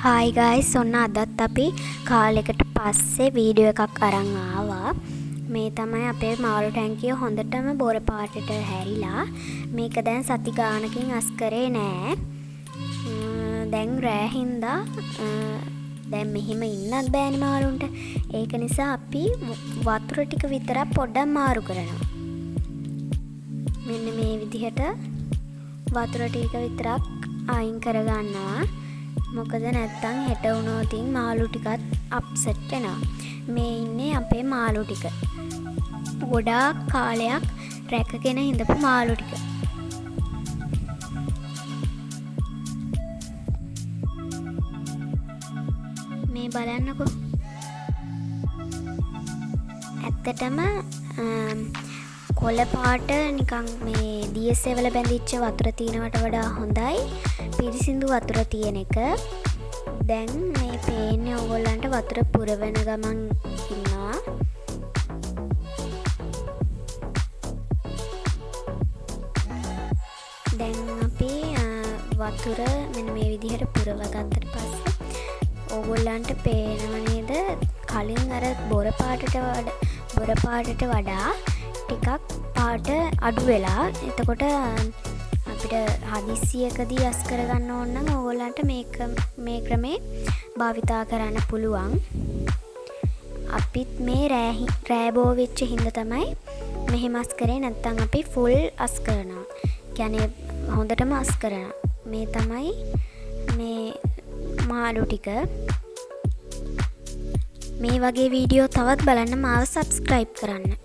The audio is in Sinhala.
Hi guys, ඔන්න අදත් අපි කාලෙකට පස්සේ වීඩියෝ එකක් අරන් ආවා. මේ තමයි අපේ මාළු ටැංකිය හොඳටම බොර පාටට හැරිලා. මේක දැන් සති ගානකින් අස් කරේ නෑ. දැන් රෑ හින්දා දැන් මෙහෙම ඉන්නත් බෑනේ මාළුන්ට. ඒක නිසා අපි වතුර ටික විතරක් පොඩ්ඩක් මාරු කරනවා. මෙන්න මේ විදිහට වතුර ටික විතරක් අයින් කරගන්නවා. මොකද නැත්තම් හෙට වුණොත් මාළු ටිකත් අප්සෙට් වෙනවා. මේ ඉන්නේ අපේ මාළු ටික. ගොඩාක් කාලයක් රැකගෙන හිඳපු මාළු ටික. මේ බලන්නකෝ. ඇත්තටම කොළ පාට නිකන් මේ දියසෙවල බැඳිච්ච වතුර තියෙනවට වඩා හොඳයි පිරිසිදු වතුර තියෙන එක. දැන් මේ පේන්නේ ඕගොල්ලන්ට වතුර පුරවන ගමන් ඉන්නවා. දැන් අපි වතුර මෙන්න මේ විදිහට පුරව ගත්තට පස්සේ ඕගොල්ලන්ට පේනව නේද කලින් අර බොර පාටට වඩා ටිකක් පාට අඩු වෙලා. එතකොට අපිට හදිස්සියකදී අස් කරගන්න ඕන නම් ඕගොල්ලන්ට මේ ක්‍රමේ භාවිතා කරන්න පුළුවන්. අපිත් මේ රෑ බෝ වෙච්ච හින්දා තමයි මෙහෙම අස් කරේ. නැත්නම් අපි ෆුල් අස් කරනවා. කියන්නේ හොඳටම අස් කරනවා. මේ තමයි මේ මාළු ටික. මේ වගේ වීඩියෝ තවත් බලන්න මාව subscribe කරන්න.